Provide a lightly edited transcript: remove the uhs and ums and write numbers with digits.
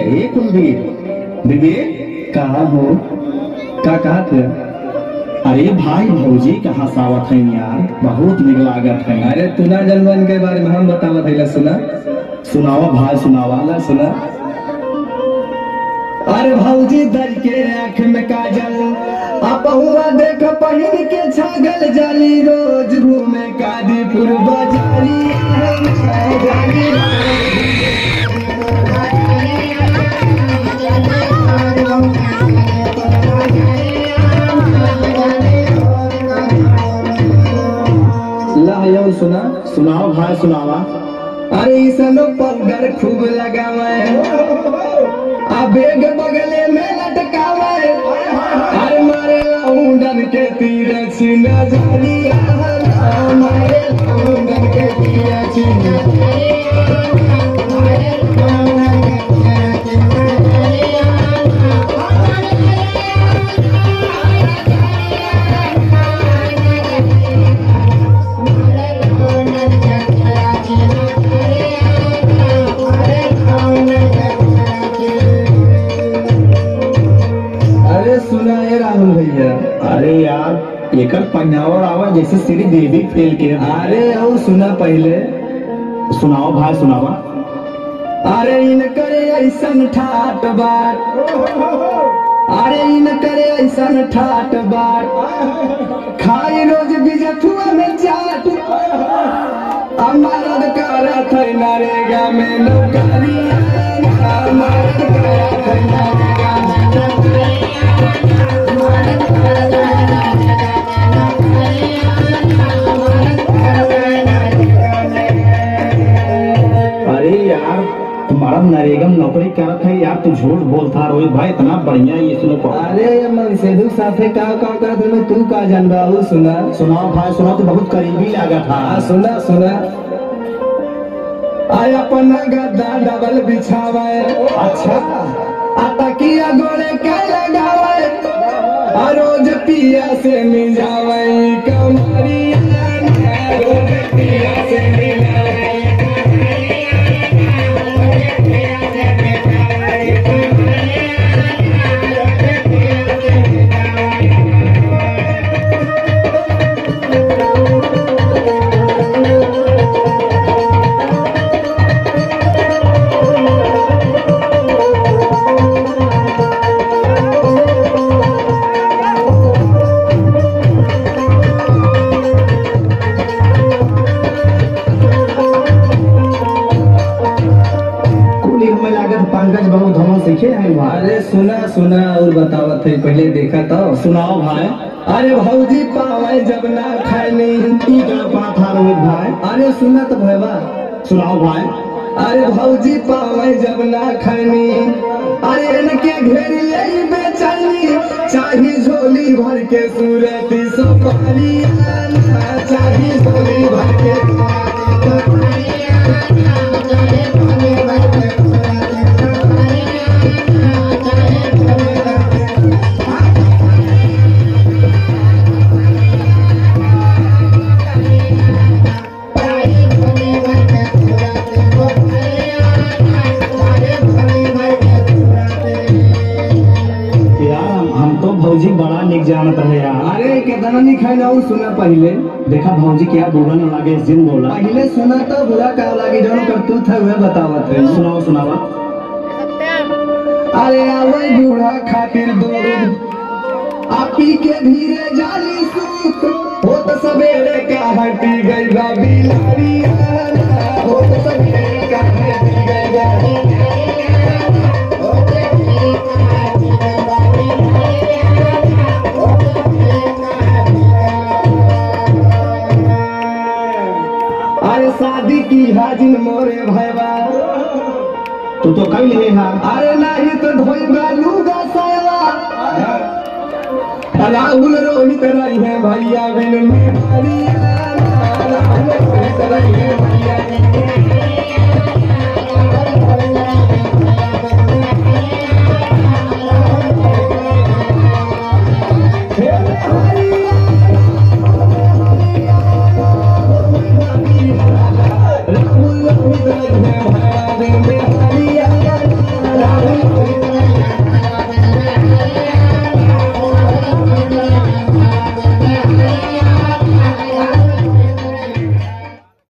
ये कुलदीप दीदी कहाँ हो? का कहा थे? अरे भाई भौजी कहाँ सावत है यार, बहुत निक लागत है। अरे तुना जनवन के बारे में हम बतावत है, सुना सुनावा भाई सुनावा। ला सुना। अरे भौजी दल के आँख में काजल अपहुआ देख पहिन के छागल जाली रोज घूमे कादीपुर बाजारी। सुना सुनाओ भाई सुनावा। अरे इसनो पाउडर खूब लगावे आ बेग बगले में लटकावे। अरे मारे लाउंडन के तीर छीना जानी मारे लाउंडन के तीर छीना। राहुल भैया अरे यार एक पन्नावर आवा जैसे श्री देवी फेल के। अरे आओ सुना पहले। सुनाओ भाई सुनावा। अरे इन करे ऐसन ठाट बार, अरे इन करे ऐसन ठाट बार खाई रोज बिजथुआ में चाट। अमरद करा थे नरेगा में नौकरी, अमरद करा थे नरेगा में नौकरी। अरे यार तुम्हारा नरेगा में नौकरी करत है यार, तू झूठ बोलता रोहित भाई, इतना बढ़िया ये सुनो। अरे मन सेधु साथे का करत में तू का जानबा हो? सुना सुनाओ भाई सुना, तो बहुत करीबी लगा था। सुना सुना। आय अपना गद्दा डबल बिछावे, अच्छा तकिया गोले के लगावे, रोज पिया से मिजावे कमरिया, रोज पिया से मिजावे। पंकज बहुत धमो सीखे हैं भाई। अरे सुना सुना और बतावत है, पहले देखा तो सुनाओ भाई। अरे भौजी पावे जब ना खानी था रोहित भाई। अरे सुना तो भैया सुनाओ भाई। अरे भौजी पावे जब ना खानी, अरे इनके घेर ले बेचैनी, चाही झोली भर के सूरती सोपारी, चाही झोली भर के भौजी बड़ा निक जानत है यार। अरे कितना नहीं खाना वो सुना पहले। देखा भौजी क्या बुरा न लगे इस दिन बोला। पहले सुना तो बुरा का लगे, जो करतूत है वह बतावत है। सुनाओ सुनावा। अरे आवे बूढ़ा खातिर दूध आपी के धीरे जाली सूत, हो तो सवेरे का हटी गई बिलारी, हो तो सवेरे का हटी गई। अरे शादी की हाजिन मोरे भैया तू तो कई लिए है। अरे नहीं तो धोइबा लूगा साया, राहुल रोहित रही है भैया बिन में राहुल रोहित रही है भैया।